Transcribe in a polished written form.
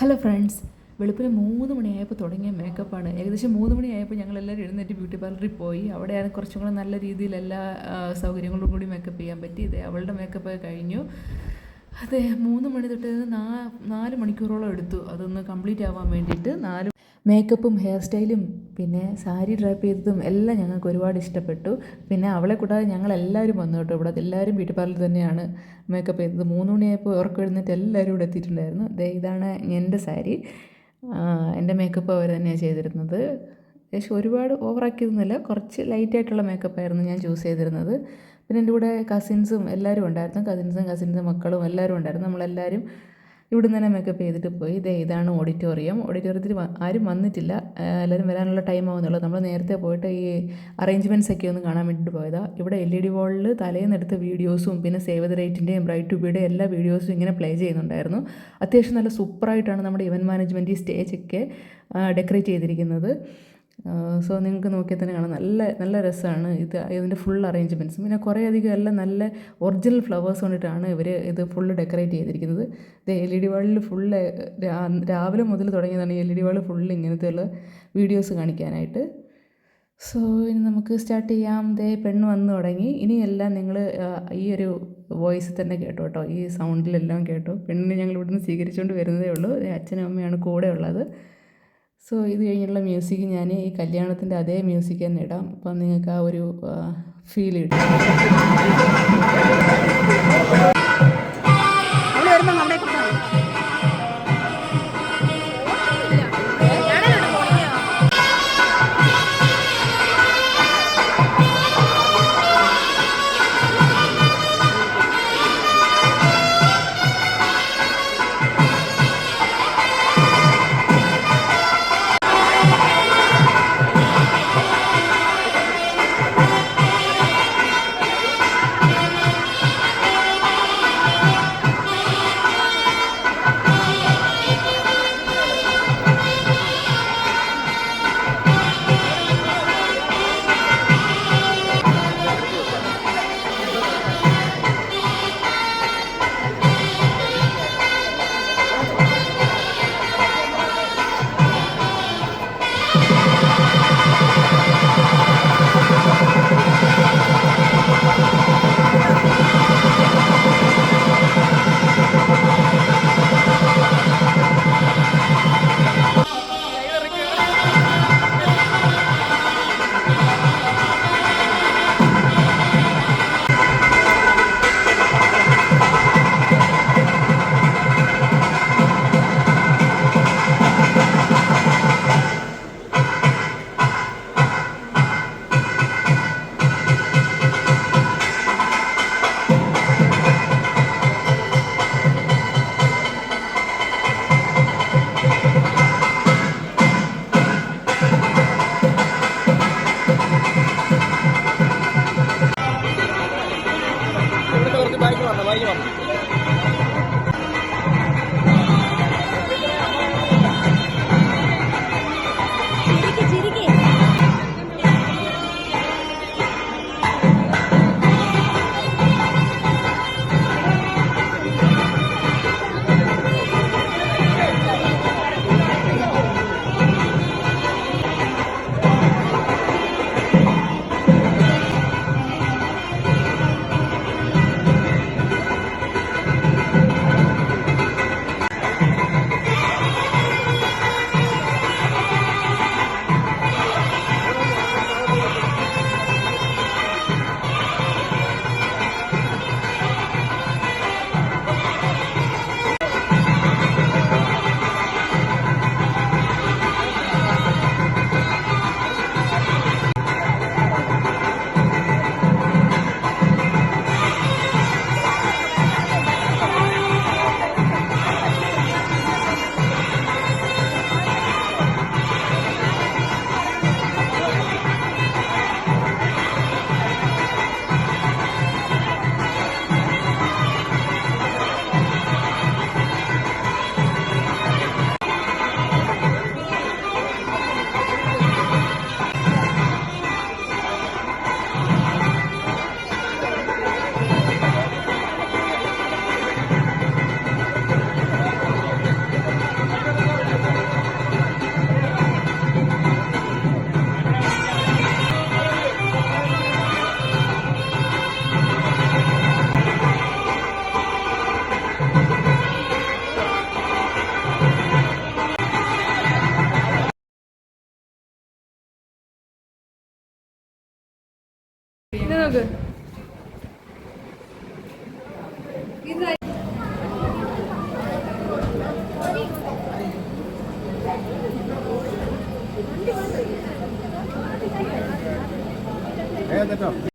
Hello friends, വെളുപ്പിന് 3 മണിയായപ്പോൾ തുടങ്ങിയ മേക്കപ്പാണ്. ഏകദേശം 3 മണിയായപ്പോൾ ഞങ്ങളെല്ലാവരും എഴുന്നേറ്റ് ബ്യൂട്ടി പാർലറിൽ പോയി. അവിടെയാണ് കുറച്ചും കൂടെ നല്ല രീതിയിൽ എല്ലാ സൗകര്യങ്ങളോടും കൂടി മേക്കപ്പ് ചെയ്യാൻ പറ്റി. ഇതേ അവളുടെ മേക്കപ്പ് കഴിഞ്ഞു. അതെ, 3 മണി തൊട്ട് 4 മണിക്കൂറോളം എടുത്തു അതൊന്ന് കംപ്ലീറ്റ് ആവാൻ വേണ്ടിയിട്ട്. മേക്കപ്പും ഹെയർ സ്റ്റൈലും പിന്നെ സാരി ഡ്രൈപ്പ് ചെയ്തതും എല്ലാം ഞങ്ങൾക്ക് ഒരുപാട് ഇഷ്ടപ്പെട്ടു. പിന്നെ അവളെ കൂടാതെ ഞങ്ങളെല്ലാവരും വന്നു കേട്ടോ. ഇവിടെ എല്ലാവരും ബ്യൂട്ടി പാർലറിൽ തന്നെയാണ് മേക്കപ്പ് ചെയ്തത്. 3 മണിയായപ്പോൾ ഉറക്കം എഴുന്നേറ്റ് എല്ലാവരും ഇവിടെ എത്തിയിട്ടുണ്ടായിരുന്നു. ഇതാണ് എൻ്റെ സാരി. എൻ്റെ മേക്കപ്പ് അവർ തന്നെയാണ് ചെയ്തിരുന്നത്. ഏകദേശം ഒരുപാട് ഓവറാക്കിയതൊന്നുമില്ല, കുറച്ച് ലൈറ്റായിട്ടുള്ള മേക്കപ്പായിരുന്നു ഞാൻ ചൂസ് ചെയ്തിരുന്നത്. പിന്നെ എൻ്റെ കൂടെ കസിൻസും എല്ലാവരും ഉണ്ടായിരുന്നു. കസിൻസും മക്കളും എല്ലാവരും ഉണ്ടായിരുന്നു. നമ്മളെല്ലാവരും ഇവിടുന്ന് തന്നെ മേക്കപ്പ് ചെയ്തിട്ട് പോയി. ഇതാണ് ഓഡിറ്റോറിയത്തിൽ ആരും വന്നിട്ടില്ല, എല്ലാവരും വരാനുള്ള ടൈം ആവുന്നുള്ളൂ. നമ്മൾ നേരത്തെ പോയിട്ട് ഈ അറേഞ്ച്മെൻറ്റ്സ് ഒക്കെ ഒന്ന് കാണാൻ വേണ്ടിയിട്ട് പോയതാണ്. ഇവിടെ LED വാളിൽ തലേന്നെടുത്ത വീഡിയോസും പിന്നെ സേവ് ദ ഡേറ്റിൻ്റെയും ബ്രൈറ്റ് ടു ബിയുടെ എല്ലാ വീഡിയോസും ഇങ്ങനെ പ്ലേ ചെയ്യുന്നുണ്ടായിരുന്നു. അത്യാവശ്യം നല്ല സൂപ്പറായിട്ടാണ് നമ്മുടെ ഇവൻറ്റ് മാനേജ്മെൻറ്റ് ഈ സ്റ്റേജൊക്കെ ഡെക്കറേറ്റ് ചെയ്തിരിക്കുന്നത്. സോ നിങ്ങൾക്ക് നോക്കിയാൽ തന്നെ കാണാം, നല്ല രസമാണ് ഇതിൻ്റെ ഫുൾ അറേഞ്ച്മെൻറ്റ്സും. പിന്നെ കുറേ അധികം എല്ലാം നല്ല ഒറിജിനൽ ഫ്ലവേഴ്സ് കൊണ്ടിട്ടാണ് ഇവർ ഇത് ഫുള്ള് ഡെക്കറേറ്റ് ചെയ്തിരിക്കുന്നത്. LED വാളിൽ ഫുള്ള് രാവിലെ മുതൽ തുടങ്ങിയതാണ് ഈ LED വാളിൽ ഫുള്ള് ഇങ്ങനത്തെയുള്ള വീഡിയോസ് കാണിക്കാനായിട്ട്. സോ ഇനി നമുക്ക് സ്റ്റാർട്ട് ചെയ്യാം. പെണ്ണ് വന്നു തുടങ്ങി. ഇനിയെല്ലാം നിങ്ങൾ ഈ ഒരു വോയിസ് തന്നെ കേട്ടോ, ഈ സൗണ്ടിലെല്ലാം കേട്ടോ. പെണ്ണിനെ ഞങ്ങൾ ഇവിടുന്ന് സ്വീകരിച്ചുകൊണ്ട് വരുന്നതേ ഉള്ളൂ. അച്ഛനും അമ്മയാണ് കൂടെ ഉള്ളത്. സോ ഇത് കഴിഞ്ഞുള്ള മ്യൂസിക് ഞാൻ ഈ കല്യാണത്തിൻ്റെ അതേ മ്യൂസിക് തന്നെ ഇടാം. അപ്പം നിങ്ങൾക്ക് ആ ഒരു ഫീൽ കിട്ടും. നോക്ക്.